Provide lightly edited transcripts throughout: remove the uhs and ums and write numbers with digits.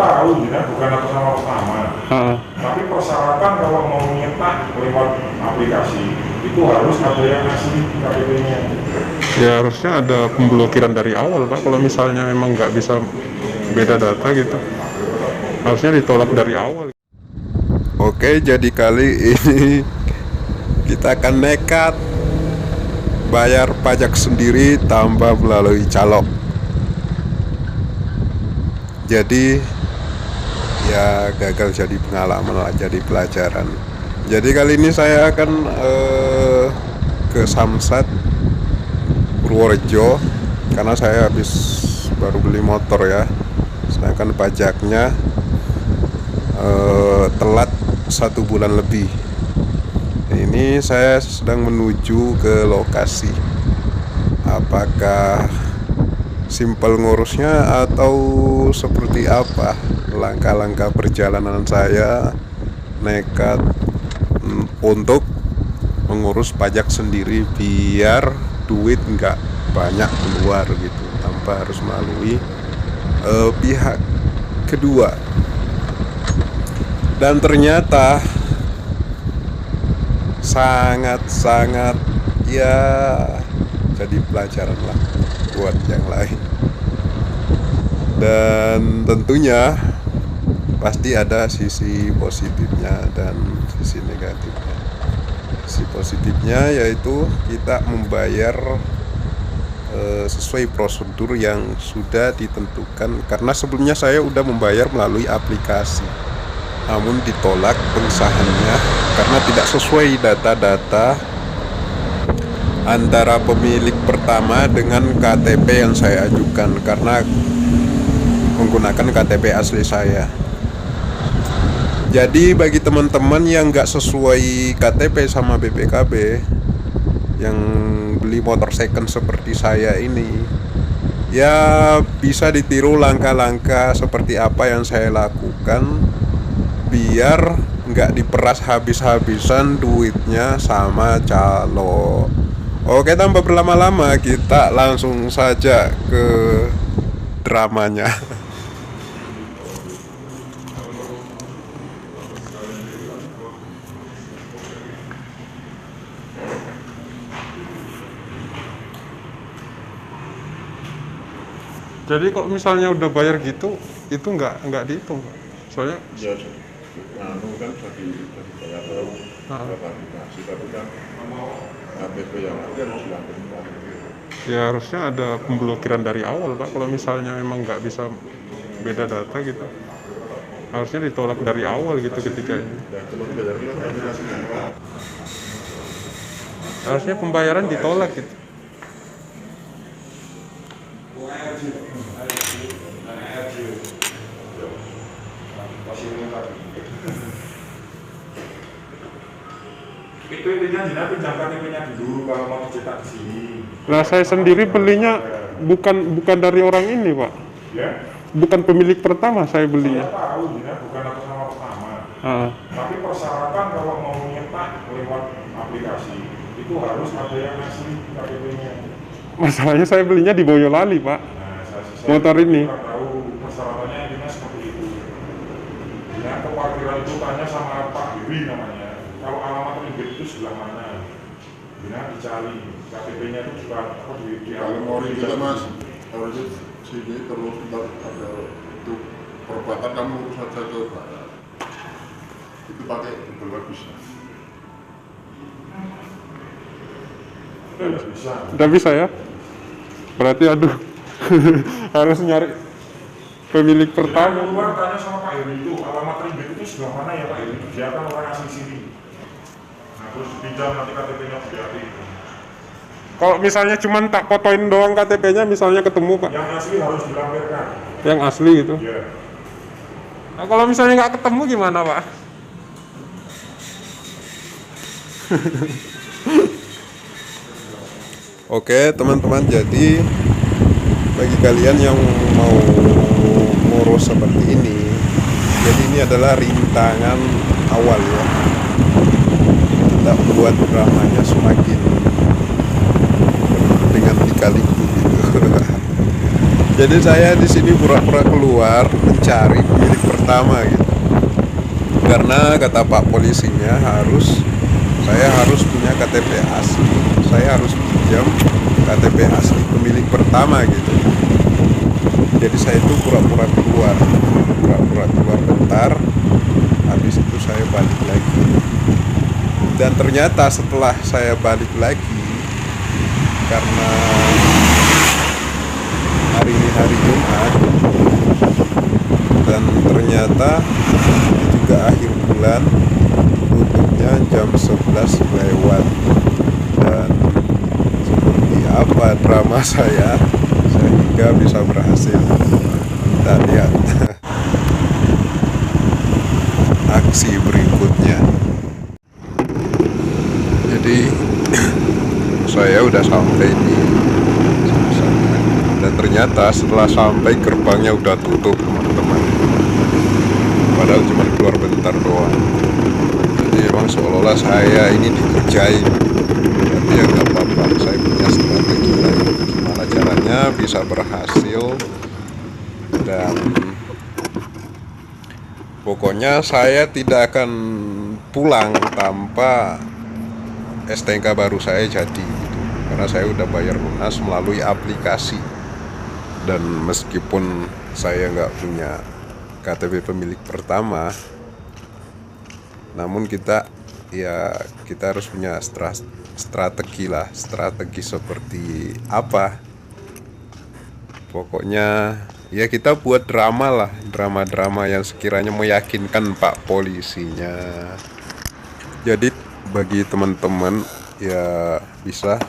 tahu ya, bukan atas nama pertama. Tapi persyaratan kalau mau nyetak lewat aplikasi itu harus ada yang asli KTP-nya. Ya harusnya ada pemblokiran dari awal Pak, kalau misalnya memang nggak bisa beda data gitu, harusnya ditolak dari awal. Oke, jadi kali ini kita akan nekat bayar pajak sendiri tanpa melalui calo. Jadi ya gagal jadi pengalaman lah, jadi pelajaran. Jadi kali ini saya akan ke Samsat Purworejo karena saya habis baru beli motor ya. Sedangkan pajaknya telat 1 bulan lebih. Ini saya sedang menuju ke lokasi. Apakah simpel ngurusnya atau seperti apa langkah-langkah perjalanan saya nekat untuk mengurus pajak sendiri biar duit nggak banyak keluar gitu tanpa harus melalui pihak kedua. Dan ternyata sangat-sangat ya jadi pelajaran lah buat yang lain. Dan tentunya pasti ada sisi positifnya dan sisi negatifnya. Sisi positifnya yaitu kita membayar sesuai prosedur yang sudah ditentukan, karena sebelumnya saya udah membayar melalui aplikasi namun ditolak pengesahannya karena tidak sesuai data-data antara pemilik pertama dengan KTP yang saya ajukan, karena menggunakan KTP asli saya. Jadi bagi teman-teman yang nggak sesuai KTP sama BPKB, yang beli motor second seperti saya ini, ya bisa ditiru langkah-langkah seperti apa yang saya lakukan biar nggak diperas habis-habisan duitnya sama calo. Oke, tanpa berlama-lama kita langsung saja ke dramanya. Jadi kalau misalnya udah bayar gitu, itu nggak dihitung, Pak. Soalnya Ya, anu kan tadi bayar berapa aplikasi, tapi kan KTP yang ada harus dilakukan. ya harusnya ada pemblokiran dari awal Pak, kalau misalnya memang nggak bisa beda data gitu, harusnya ditolak dari awal gitu ketika ini. Harusnya pembayaran ditolak gitu. Itu intinya Jina pinjam KTP-nya dulu kalau mau dicetak di sini. Nah saya sendiri belinya bukan dari orang ini Pak, Ya? bukan pemilik pertama saya belinya. Saya tahu Jina bukan atas nama pertama. Ah. Tapi persyaratan kalau mau nyetak lewat aplikasi itu harus ada yang asli KTP-nya. Masalahnya saya belinya di Boyolali Pak, Nah, motor ini. kurang tahu persyaratannya intinya seperti itu. Jina ke parkiran itu tanya sama Pak Dewi namanya. Kalau alamat ribet itu sebelah mana? Jina dicari KTP-nya itu juga apa di Kalau mau kita mas harus sini terus ntar ada itu perbuatan kamu urus saja ke barat. Itu pakai Google bisa. Tidak bisa. Tidak bisa ya? Berarti aduh harus nyari pemilik pertama. Keluar tanya sama Pak Heri itu alamat ribet itu sebelah mana ya Pak Heri? Dia kan orang asli sini. Nah terus pinjam nanti KTP-nya berarti itu. Kalau misalnya cuma tak fotoin doang KTP-nya, misalnya ketemu Pak, Yang asli harus dilampirkan. yang asli gitu. Ya. Nah, kalau misalnya nggak ketemu gimana Pak? Oke teman-teman, jadi bagi kalian yang mau ngurus seperti ini, jadi ini adalah rintangan awal ya, kita buat dramanya semakin dengan lika-liku gitu. Jadi saya di sini pura-pura keluar mencari pemilik pertama gitu. Karena kata Pak polisinya saya harus punya KTP asli. Saya harus pinjam KTP asli pemilik pertama gitu. Jadi saya itu pura-pura keluar bentar. Habis itu saya balik lagi. Dan ternyata setelah saya balik lagi, karena hari ini hari Jumat, dan ternyata juga akhir bulan, tutupnya jam 11 lewat. Dan seperti apa drama saya sehingga bisa berhasil. Kita lihat aksi berikutnya. Jadi saya udah sampai di sana. Dan ternyata setelah sampai gerbangnya udah tutup, teman-teman. Padahal cuma keluar bentar doang. Jadi emang seolah-olah saya ini dikerjain. Tapi ya gak apa-apa, saya punya strategi lain. Gimana caranya bisa berhasil. Dan pokoknya saya tidak akan pulang tanpa STNK baru saya jadi gitu. Karena saya udah bayar lunas melalui aplikasi. Dan meskipun saya nggak punya KTP pemilik pertama, namun kita harus punya strategi seperti apa. Pokoknya ya kita buat drama yang sekiranya meyakinkan Pak polisinya. Jadi bagi teman-teman ya bisa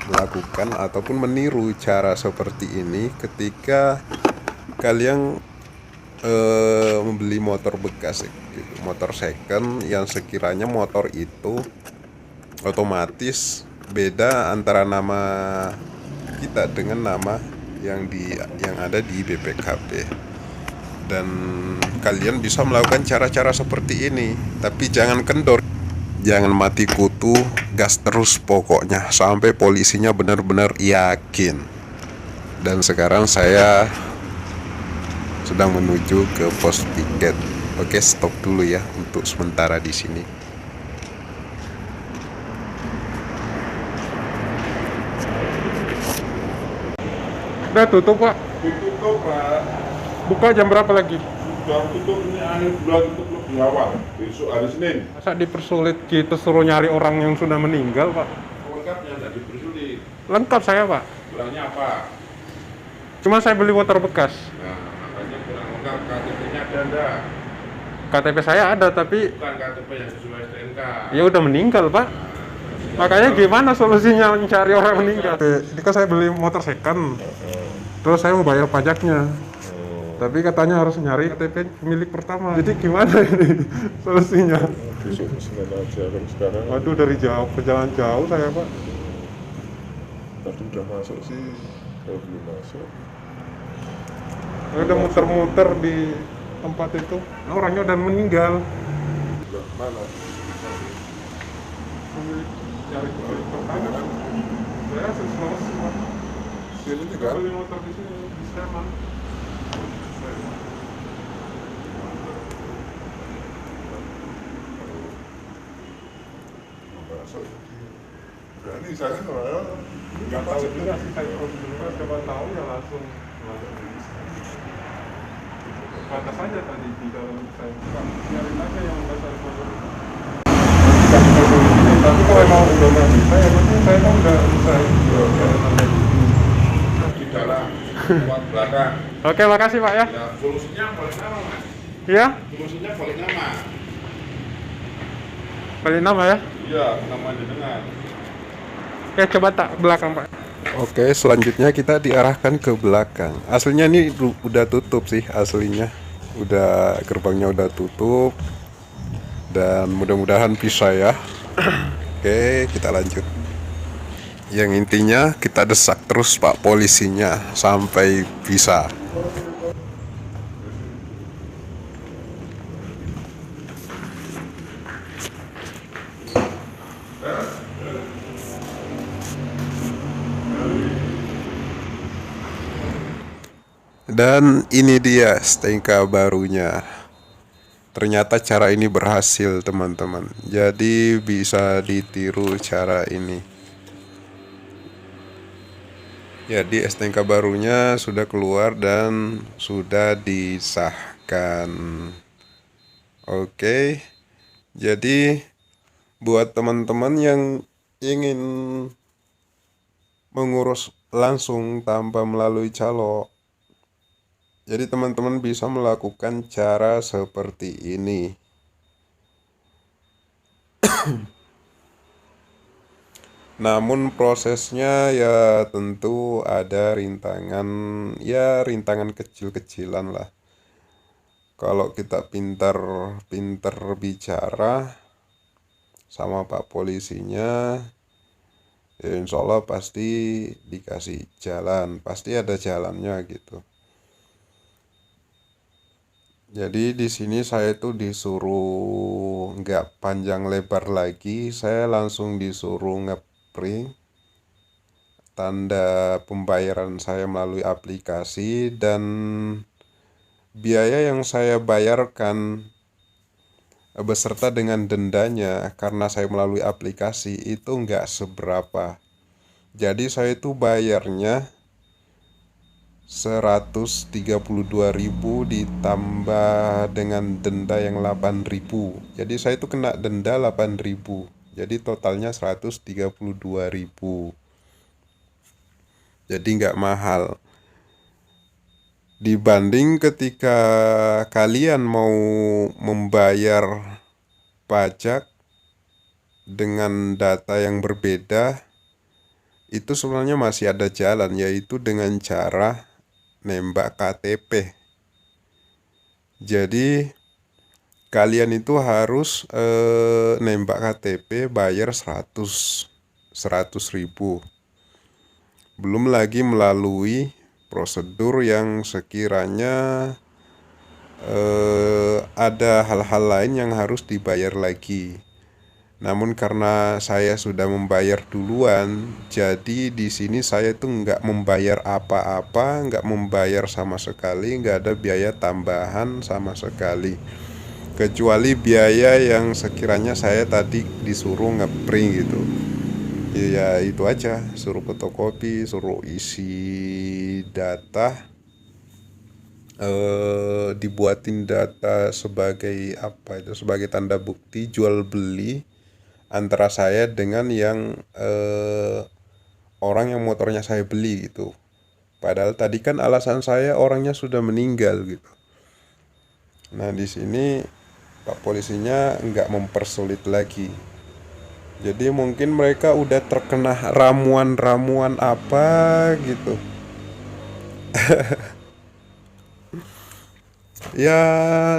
melakukan ataupun meniru cara seperti ini ketika kalian membeli motor bekas gitu, motor second yang sekiranya motor itu otomatis beda antara nama kita dengan nama yang ada di BPKB. Dan kalian bisa melakukan cara-cara seperti ini, tapi jangan kendor. Jangan mati kutu, gas terus pokoknya sampai polisinya benar-benar yakin. Dan sekarang saya sedang menuju ke pos tiket. Oke, stop dulu ya untuk sementara di sini. Udah tutup, Pak. Tutup, Pak. Buka jam berapa lagi? Sudah tutup, ini akhir bulan tutup lebih awal. Besok hari Senin. Masa dipersulit kita suruh nyari orang yang sudah meninggal, Pak? Lengkapnya tidak dipersulit. Lengkap saya, Pak. Bilangnya apa? Cuma saya beli motor bekas. Nah, makanya kurang lengkap. KTP-nya ada enggak? KTP saya ada, tapi Bukan KTP yang sesuai STNK. ya udah meninggal, Pak. Makanya gimana solusinya mencari orang meninggal? Ini kan saya beli motor second, terus saya mau bayar pajaknya. Tapi katanya harus nyari KTP pemilik pertama. Jadi gimana ini solusinya? Besok Senin aja kan sekarang. Waduh, dari jauh, perjalanan jauh saya, Pak. Tadi udah masuk sih, kalau belum masuk. Saya udah muter-muter di tempat itu, orangnya udah meninggal. Udah mana? Cari pemilik pertama. Saya Sulawesi, Pak. Sini juga. Beli motor di sini, di Sleman. Masuk. Berani saya malah. Nggak tahu juga sih, saya prosedurnya coba tahu ya langsung batas aja tadi di dalam saya buka nyari aja yang nggak saya motor itu. Tapi kalau emang udah nggak bisa ya berarti saya kan udah bisa Di dalam ruang belakang. Oke, makasih Pak ya. Ya, solusinya paling lama, Mas. Iya, Solusinya paling lama. balik nama ya. Iya, nama jenengan. Oke, coba tak belakang Pak. Oke, selanjutnya kita diarahkan ke belakang. Aslinya ini udah tutup sih, aslinya. Gerbangnya udah tutup. Dan mudah-mudahan bisa ya. Oke, kita lanjut. Yang intinya kita desak terus Pak polisinya sampai bisa. Dan ini dia STNK barunya. Ternyata cara ini berhasil teman-teman. Jadi bisa ditiru cara ini. Jadi STNK barunya sudah keluar dan sudah disahkan. Oke. Jadi buat teman-teman yang ingin mengurus langsung tanpa melalui calo, jadi teman-teman bisa melakukan cara seperti ini. Namun prosesnya ya tentu ada rintangan, ya rintangan kecil-kecilan lah. Kalau kita pintar bicara sama Pak polisinya, ya insya Allah pasti dikasih jalan, pasti ada jalannya gitu. Jadi di sini saya tuh disuruh nggak panjang lebar lagi, saya langsung disuruh ngeprint tanda pembayaran saya melalui aplikasi, dan biaya yang saya bayarkan beserta dengan dendanya karena saya melalui aplikasi itu nggak seberapa. Jadi saya itu bayarnya 132.000 ditambah dengan denda yang 8.000. Jadi saya itu kena denda 8.000. Jadi totalnya 132.000. Jadi nggak mahal. Dibanding ketika kalian mau membayar pajak dengan data yang berbeda, itu sebenarnya masih ada jalan, yaitu dengan cara nembak KTP. Jadi kalian itu harus nembak KTP, bayar 100.000. Belum lagi melalui prosedur yang sekiranya ada hal-hal lain yang harus dibayar lagi. Namun karena saya sudah membayar duluan, jadi di sini saya tuh nggak membayar apa-apa, nggak membayar sama sekali, nggak ada biaya tambahan sama sekali, kecuali biaya yang sekiranya saya tadi disuruh ngeprint gitu. Ya itu aja, suruh fotokopi, suruh isi data, dibuatin data sebagai apa itu, sebagai tanda bukti jual beli antara saya dengan yang orang yang motornya saya beli gitu. Padahal tadi kan alasan saya orangnya sudah meninggal gitu. Nah di sini Pak polisinya nggak mempersulit lagi. Jadi mungkin mereka udah terkena ramuan-ramuan apa gitu. Ya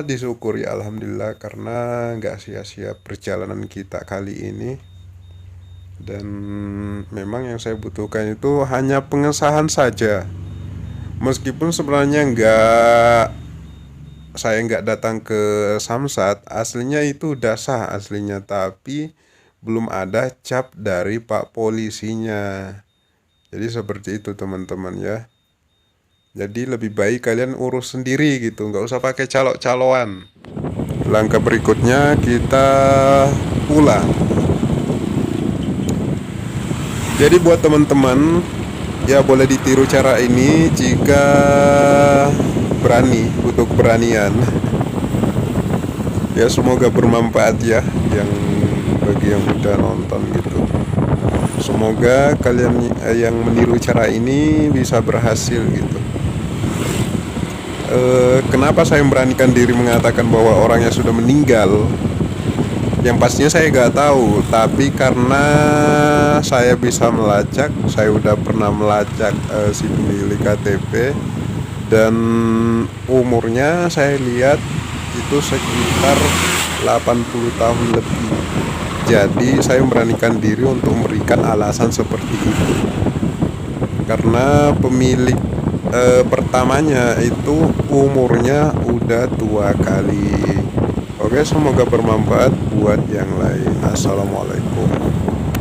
disyukuri alhamdulillah karena nggak sia-sia perjalanan kita kali ini. Dan memang yang saya butuhkan itu hanya pengesahan saja. Meskipun sebenarnya saya nggak datang ke Samsat, aslinya itu udah sah aslinya, tapi belum ada cap dari Pak polisinya. Jadi seperti itu teman-teman ya. Jadi lebih baik kalian urus sendiri gitu, nggak usah pakai calo-caloan. Langkah berikutnya kita pulang. Jadi buat teman-teman ya boleh ditiru cara ini jika berani, butuh keberanian. Ya semoga bermanfaat ya bagi yang udah nonton gitu. Semoga kalian yang meniru cara ini bisa berhasil gitu. Kenapa saya memberanikan diri mengatakan bahwa orangnya sudah meninggal? Yang pastinya saya nggak tahu, tapi karena saya bisa melacak, saya udah pernah melacak si pemilik KTP, dan umurnya saya lihat itu sekitar 80 tahun lebih. Jadi saya memberanikan diri untuk memberikan alasan seperti itu karena pemilik pertamanya itu umurnya udah tua kali. Oke, semoga bermanfaat buat yang lain. Assalamualaikum.